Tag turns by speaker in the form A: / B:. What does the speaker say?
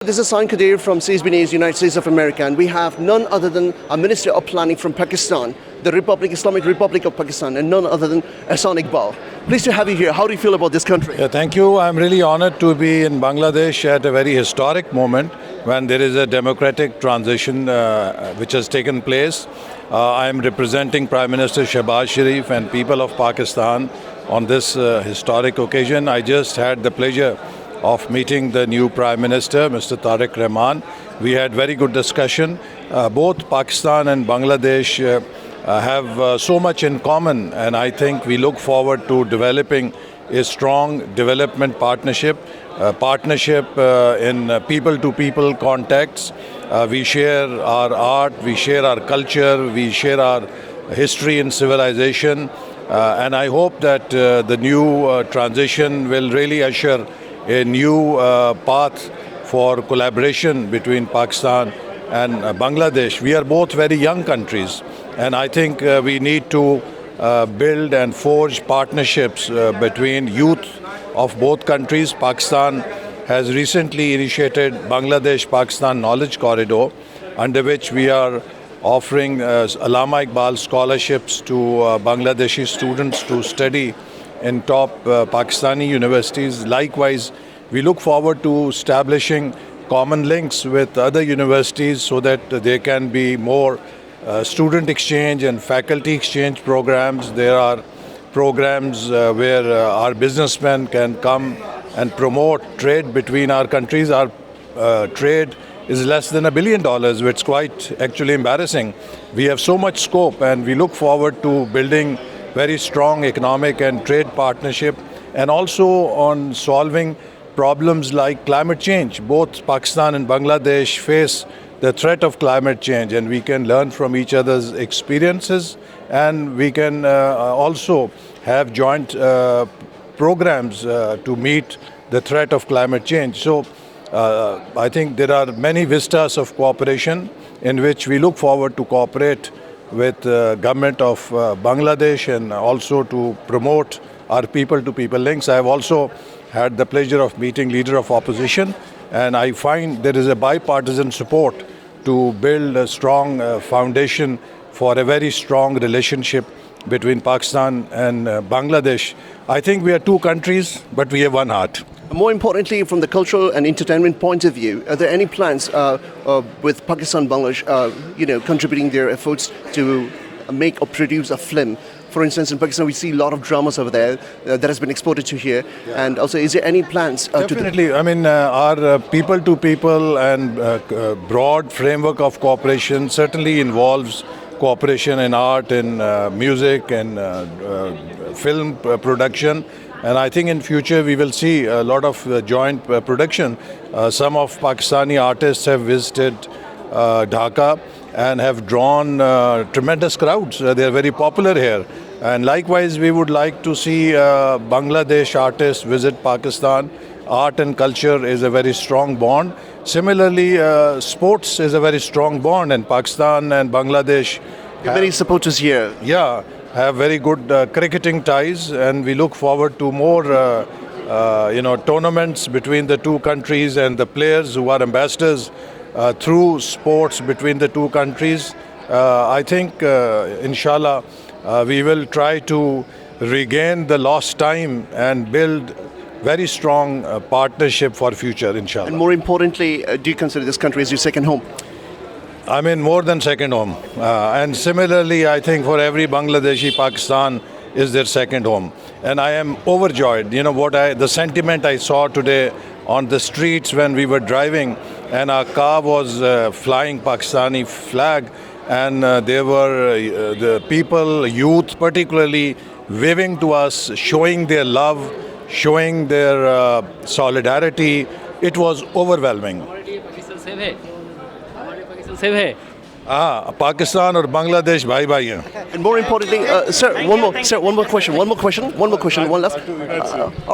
A: This is Hassan Kadir from CSB News, United States of America, and we have none other than a Minister of Planning from Pakistan, the Islamic Republic of Pakistan, and none other than Ahsan Iqbal. Pleased to have you here. How do you feel about this country?
B: Yeah, thank you. I'm really honored to be in Bangladesh at a very historic moment when there is a democratic transition which has taken place. I'm representing Prime Minister Shehbaz Sharif and people of Pakistan on this historic occasion. I just had the pleasure of meeting the new Prime Minister, Mr. Tariq Rahman. We had very good discussion. Both Pakistan and Bangladesh have so much in common, and I think we look forward to developing a strong development partnership, in people-to-people contacts. We share our art, we share our culture, we share our history and civilization, and I hope that the new transition will really usher a new path for collaboration between Pakistan and Bangladesh. We are both very young countries, and I think we need to build and forge partnerships between youth of both countries. Pakistan has recently initiated Bangladesh-Pakistan Knowledge Corridor, under which we are offering Allama Iqbal scholarships to Bangladeshi students to study in top Pakistani universities. Likewise, we look forward to establishing common links with other universities so that there can be more student exchange and faculty exchange programs. There are programs where our businessmen can come and promote trade between our countries. Our trade is less than $1 billion, which is quite actually embarrassing. We have so much scope, and we look forward to building very strong economic and trade partnership, and also on solving problems like climate change. Both Pakistan and Bangladesh face the threat of climate change, and we can learn from each other's experiences, and we can also have joint programs to meet the threat of climate change. So I think there are many vistas of cooperation in which we look forward to cooperate with the government of Bangladesh, and also to promote our people-to-people links. I have also had the pleasure of meeting leader of opposition, and I find there is a bipartisan support to build a strong foundation for a very strong relationship between Pakistan and Bangladesh. I think we are two countries, but we have one heart.
A: More importantly, from the cultural and entertainment point of view, are there any plans with Pakistan and Bangladesh, contributing their efforts to make or produce a film? For instance, in Pakistan, we see a lot of dramas over there that has been exported to here. Yeah. And also, is there any plans?
B: Definitely. I mean, our people-to-people and broad framework of cooperation certainly involves cooperation in art, in music, and film production. And I think in future we will see a lot of joint production. Some of Pakistani artists have visited Dhaka and have drawn tremendous crowds. They are very popular here. And likewise, we would like to see Bangladesh artists visit Pakistan. Art and culture is a very strong bond. Similarly, sports is a very strong bond, and Pakistan and Bangladesh
A: have many supporters here.
B: Yeah, have very good cricketing ties, and we look forward to more tournaments between the two countries, and the players who are ambassadors through sports between the two countries. I think, inshallah, we will try to regain the lost time and build very strong partnership for future, inshallah.
A: And more importantly, do you consider this country as your second home?
B: I mean, more than second home. And similarly, I think for every Bangladeshi, Pakistan is their second home. And I am overjoyed. The sentiment I saw today on the streets when we were driving, and our car was flying Pakistani flag, and there were the people, youth particularly, waving to us, showing their love, showing their solidarity. It was overwhelming. Pakistan or Bangladesh, bhai bhai hain.
A: And more importantly, sir, one more question, one last. All right.